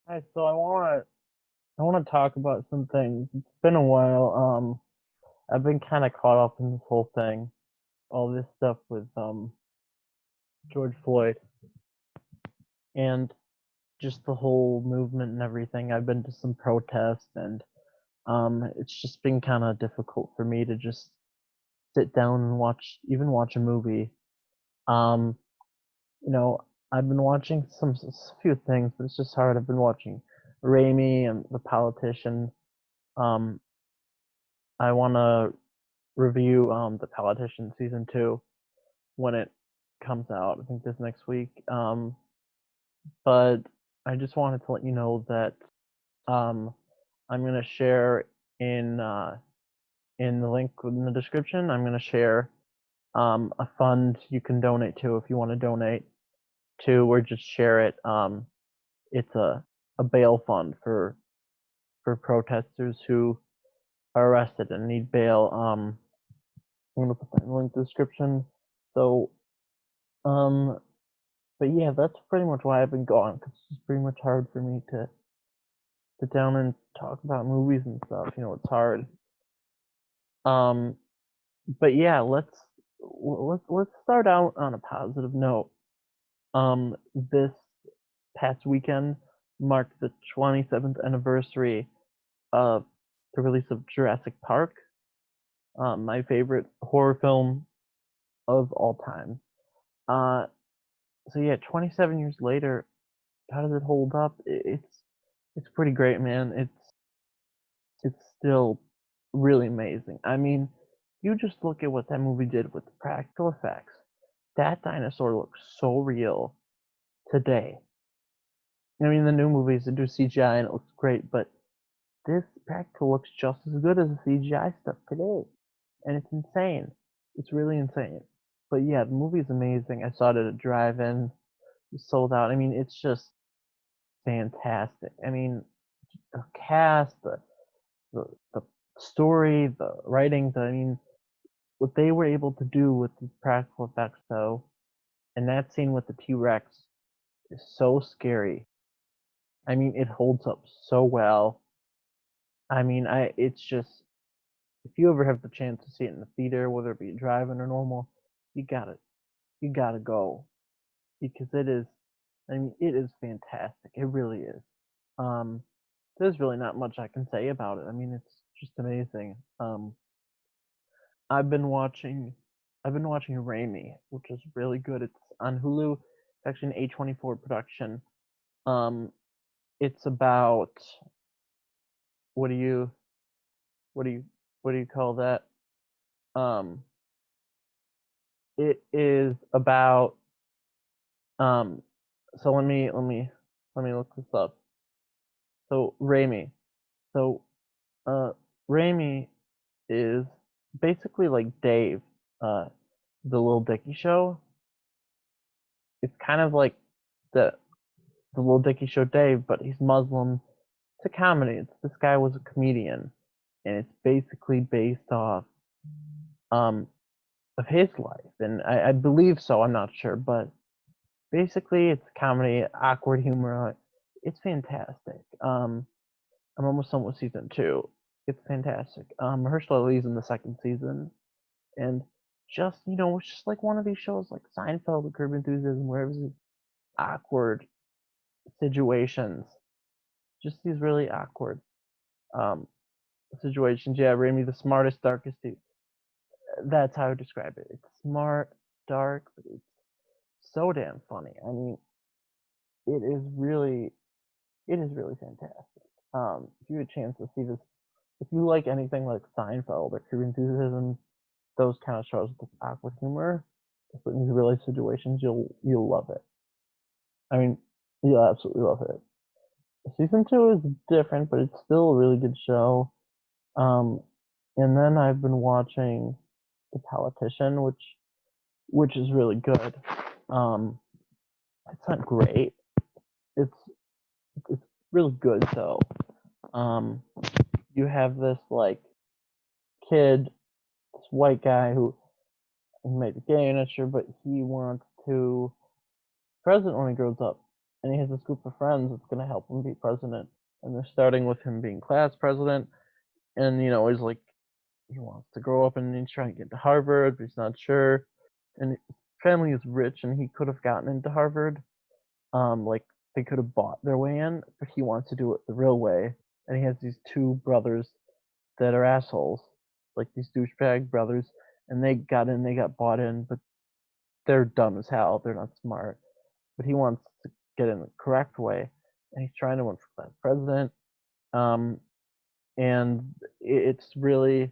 Hi, so I wanna talk about some things. It's been a while. I've been kind of caught up in this whole thing, all this stuff with George Floyd and just the whole movement and everything. I've been to some protests and it's just been kind of difficult for me to just sit down and watch a movie. Um, you know, I've been watching few things, but it's just hard. I've been watching Raimi and The Politician. Um, I want to review The Politician season 2 when it comes out. I think this next week. But I just wanted to let you know that um, I'm gonna share in uh, in the link in the description. I'm gonna share a fund you can donate to if you want to donate to, or just share it. It's a bail fund for protesters who are arrested and need bail. I'm gonna put that in the link in the description. So um, but yeah, that's pretty much why I've been gone, because it's pretty much hard for me to sit down and talk about movies and stuff. It's hard. Um, but yeah, let's start out on a positive note. This past weekend marked the 27th anniversary of the release of Jurassic Park, my favorite horror film of all time. Uh, so yeah, 27 years later, how does it hold up? It's pretty great, man. It's still really amazing. I mean, you just look at what that movie did with the practical effects. That dinosaur looks so real today. I mean, the new movies they do CGI and it looks great, but this practical looks just as good as the CGI stuff today, and it's insane. It's really insane. But yeah, the movie's amazing. I saw it at a drive-in, sold out. I mean, it's just fantastic. I mean, the cast, the story, the writing, I mean, what they were able to do with the practical effects though, and that scene with the T-Rex is so scary. I mean, it holds up so well. I mean, I it's just if you ever have the chance to see it in the theater, whether it be drive-in or normal, you gotta you gotta go because it is. I mean, it is fantastic. It really is. Um, there's really not much I can say about it. I mean, it's just amazing. I've been watching I've been watching Raimi, which is really good. It's on Hulu. It's actually an A24 production. Um, it's about what do you what do you what do you call that? Um, it is about um. So let me look this up. So Raimi. So uh, Raimi is basically like Dave, uh, the Little Dicky show. It's kind of like the the Little Dicky show Dave, but he's Muslim. It's a comedy. This guy was a comedian, and it's basically based off um of his life, and I believe so. I'm not sure, but basically it's comedy, awkward humor. It's fantastic. I'm almost done with season 2. It's fantastic. Mahershala Ali's in the second season, and just it's just like one of these shows like Seinfeld or Curb Enthusiasm, where it was these awkward situations, just these really awkward um situations. Yeah, Raimi, the smartest, darkest dude. That's how I would describe it. It's smart, dark, but it's so damn funny. I mean, it is really, it is really fantastic. If you had a chance to see this, if you like anything like Seinfeld or Curb Enthusiasm, those kind of shows with awkward humor, put in these real life situations, you'll love it. I mean, you'll absolutely love it. Season 2 is different, but it's still a really good show. Um, and then I've been watching The Politician, which is really good. Um, it's not great. It's it's really good though. Um, you have this like kid, this white guy who he might be gay, I'm not sure, but he wants to president when he grows up. and he has this group of friends that's gonna help him be president. And they're starting with him being class president, and he's like he wants to grow up and he's trying to get to Harvard, but he's not sure. And his family is rich, and he could have gotten into Harvard. Like they could have bought their way in, but he wants to do it the real way. And he has these two brothers that are assholes, like these douchebag brothers, and they got in, they got bought in, but they're dumb as hell. They're not smart. But he wants to get in the correct way, and he's trying to run for class president. Um, and it's really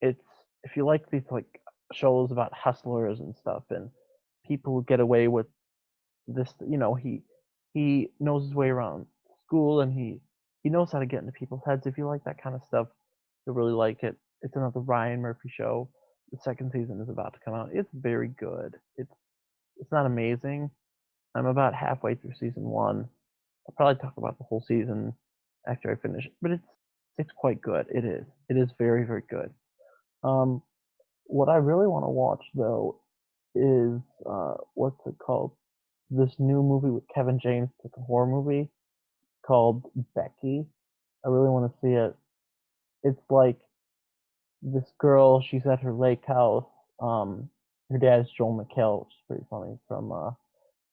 it's if you like these like shows about hustlers and stuff, and people who get away with this, he knows his way around school, and he knows how to get into people's heads. If you like that kind of stuff, you'll really like it. It's another Ryan Murphy show. The second season is about to come out. It's very good. It's not amazing. I'm about halfway through season one. I'll probably talk about the whole season after I finish it, but it's quite good. It is. It is very, very good. Um, what I really want to watch though is what's it called? This new movie with Kevin James. It's a horror movie called Becky. I really want to see it. It's like this girl. She's at her lake house. Um, her dad's Joel McHale, which is pretty funny. From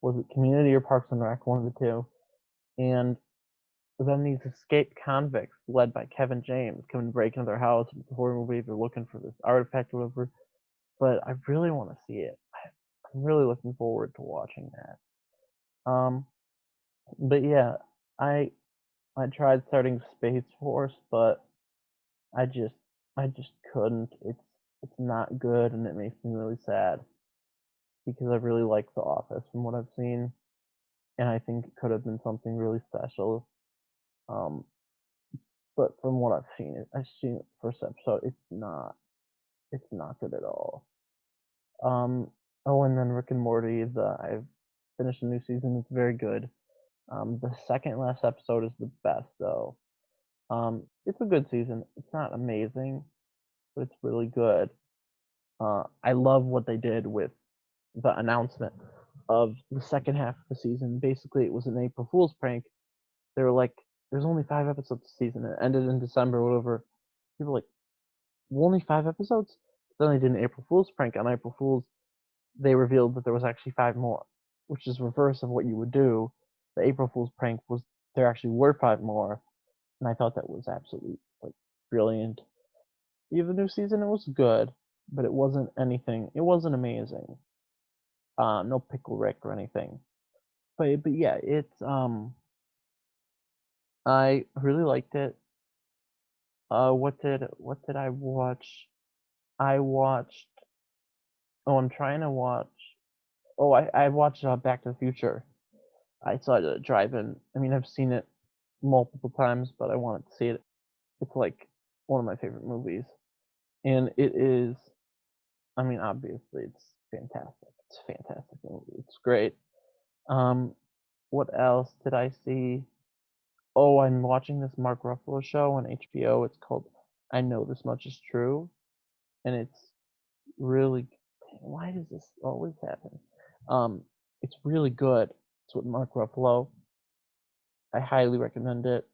was it Community or Parks and Rec? One of the two. And then these escaped convicts, led by Kevin James, come and break into their house. It's a horror movie. They're looking for this artifact or whatever. But I really want to see it. I'm really looking forward to watching that. But yeah, I I tried starting Space Force, but I just I just couldn't. It's not good, and it makes me really sad because I really like The Office from what I've seen, and I think it could have been something really special. Um, but from what I've seen the first episode. It's not good at all. Um, oh, and then Rick and Morty. I've finished a new season. It's very good. The second last episode is the best though. It's a good season. It's not amazing, but it's really good. I love what they did with the announcement of the second half of the season. Basically, it was an April Fool's prank. They were like, "There's only 5 episodes this season. It ended in December, or whatever." People were like, well, "Only 5 episodes?" Then they did an April Fool's prank. On April Fool's, they revealed that there was actually 5 more, which is reverse of what you would do. The April Fool's prank was there actually were 5 more, and I thought that was absolutely like brilliant. The new season, it was good, but it wasn't anything. It wasn't amazing. No Pickle Rick or anything. But yeah, I really liked it. What did I watch? I watched. Oh, I'm trying to watch. Oh, I watched Back to the Future. I saw it at a drive-in. I mean, I've seen it multiple times, but I wanted to see it. It's like one of my favorite movies, and it is. I mean, obviously, it's fantastic. It's a fantastic movie. It's great. Um, what else did I see? Oh, I'm watching this Mark Ruffalo show on HBO. It's called I Know This Much Is True, and it's really. Why does this always happen? Um, it's really good. It's with Mark Ruffalo. I highly recommend it.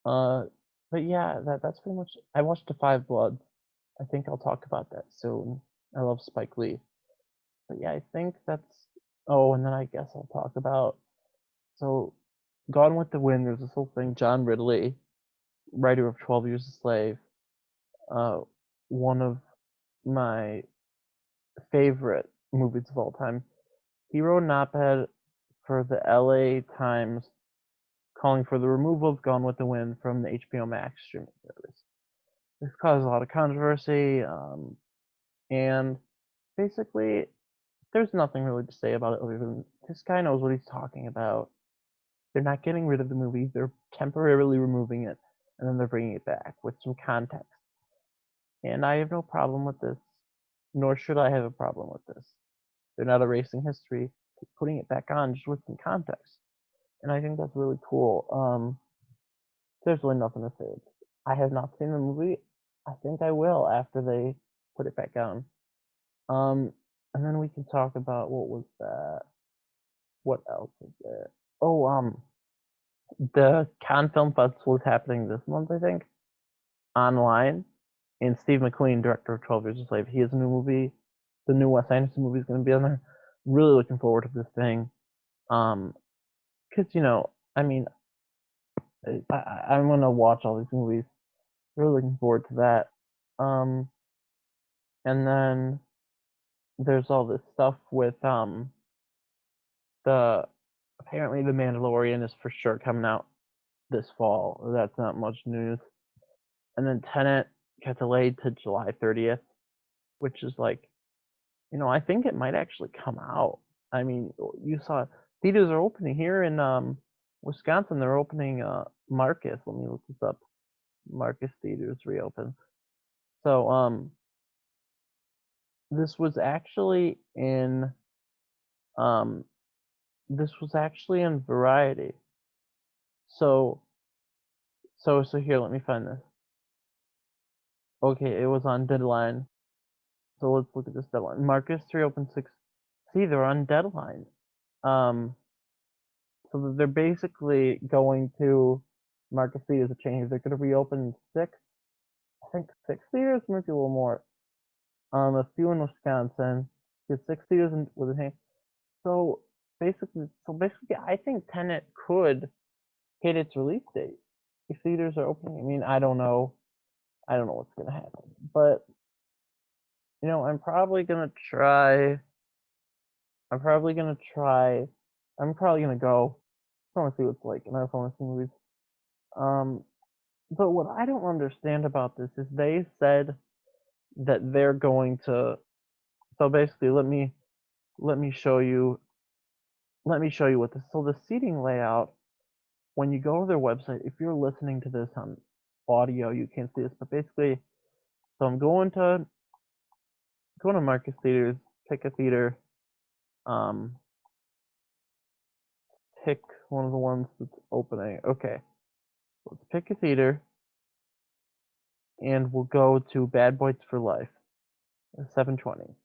Uh, but yeah, that's pretty much. I watched The Five Bloods. I think I'll talk about that soon. I love Spike Lee. But yeah, I think that's. Oh, and then I guess I'll talk about. So, Gone with the Wind. There's this whole thing. John Ridley, writer of 12 Years a Slave, uh, one of my favorite movies of all time. He wrote an op-ed for the LA Times calling for the removal of Gone with the Wind from the HBO Max streaming service. This caused a lot of controversy, and basically, there's nothing really to say about it other than this guy knows what he's talking about. They're not getting rid of the movie, they're temporarily removing it, and then they're bringing it back with some context. And I have no problem with this, nor should I have a problem with this. They're not erasing history, putting it back on just with some context. And I think that's really cool. There's really nothing to say. I have not seen the movie. I think I will after they put it back on. Um, and then we can talk about what was that? What else is there? Oh, the Cannes Film Festival is happening this month, I think, online. And Steve McQueen, director of 12 Years a Slave, he has a new movie. The new Wes Anderson movie is going to be on there. Really looking forward to this thing. Because, I mean, I'm going to watch all these movies. Really looking forward to that. And then there's all this stuff with the apparently The Mandalorian is for sure coming out this fall. That's not much news. And then Tenet got delayed to July 30th, which is like, I think it might actually come out. I mean, you saw theaters are opening here in Wisconsin. They're opening Marcus. Let me look this up. Marcus Theaters reopen. So this was actually in um Variety. So here, let me find this. Okay, it was on Deadline. So let's look at this Deadline. Marcus reopened 6. See, they're on Deadline. So they're basically going to Marcus Theaters a change. They're going to reopen 6. I think 6 theaters, maybe a little more. A few in Wisconsin. Get 6 theaters with a change. So basically, I think Tenet could hit its release date if theaters are opening. I mean, I don't know what's gonna happen, but I'm probably gonna try. I'm probably gonna try. I'm probably gonna go. I want to see what it's like, and I want to see movies. But what I don't understand about this is they said that they're going to. So basically, let me show you what this. So the seating layout, when you go to their website, if you're listening to this on audio, you can't see this, but basically, so I'm going to Marcus Theaters, pick a theater, um, pick one of the ones that's opening. Okay, let's pick a theater, and we'll go to Bad Boys for Life, 720.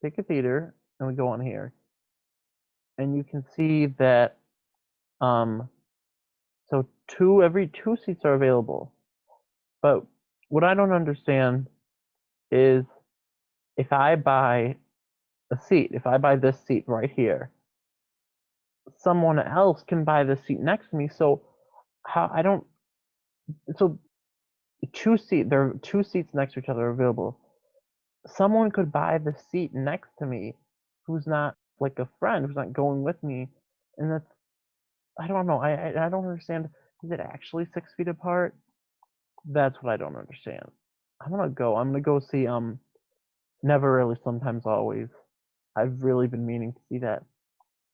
Pick a theater, and we go on here, and you can see that so every 2 seats are available. But what I don't understand is if I buy if I buy this seat right here, someone else can buy the seat next to me. So how I don't so there are 2 seats next to each other available. Someone could buy the seat next to me who's not like a friend, who's not going with me, and that's I don't know. I don't understand. Is it actually 6 feet apart? That's what I don't understand. I'm gonna go see Never Really Sometimes Always. I've really been meaning to see that.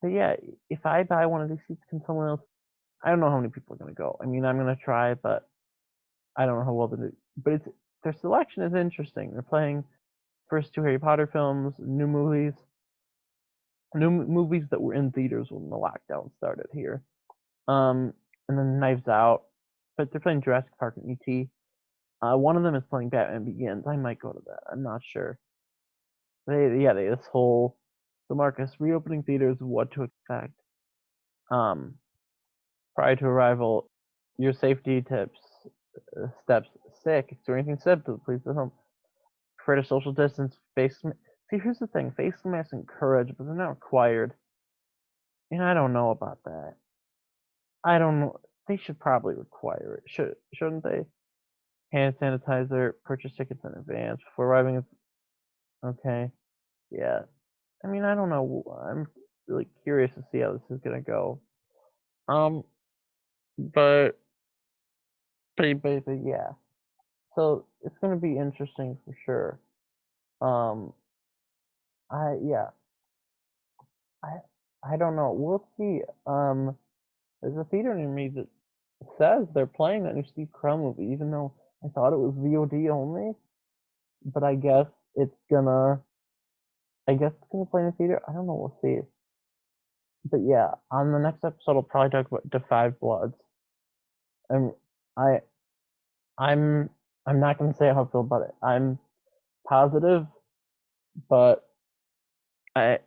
But yeah, if I buy one of these seats, can someone else? I don't know how many people are gonna go. I mean, I'm gonna try, but I don't know how well they do. But their selection is interesting. They're playing first 2 Harry Potter films, new movies that were in theaters when the lockdown started here. And then Knives Out, but they're playing Jurassic Park and E.T. One of them is playing Batman Begins. I might go to that. I'm not sure. They this whole the Marcus reopening theaters, what to expect. Prior to arrival, your safety tips, steps, sick, experiencing symptoms, please at home. Prefer to social distance, face. See, here's the thing: face masks encouraged, but they're not required. And I don't know about that. I don't know. They should probably require it. Shouldn't they? Hand sanitizer, purchase tickets in advance before arriving. Okay. Yeah. I mean, I don't know. I'm really curious to see how this is gonna go. Um, but yeah. So it's gonna be interesting for sure. Um, yeah. I I don't know. We'll see. There's a theater near me that says they're playing that new Steve Carell movie, even though I thought it was VOD only. But I guess it's gonna play in the theater. I don't know. We'll see. But yeah, on the next episode, I'll probably talk about Da 5 Bloods. And I I'm I'm not gonna say how I feel about it. I'm positive, but I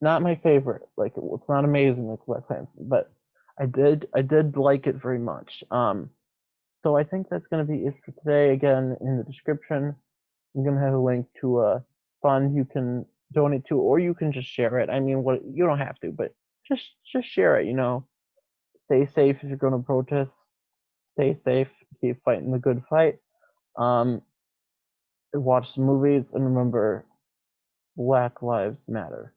not my favorite. Like it's not amazing like Black Panther, but I did like it very much. So I think that's gonna be it for today. Again, in the description, I'm gonna have a link to a fund you can donate to, or you can just share it. I mean, what you don't have to, but just share it. You know, stay safe if you're going to protest. Stay safe. Keep fighting the good fight. Um, watch some movies and remember, Black Lives Matter.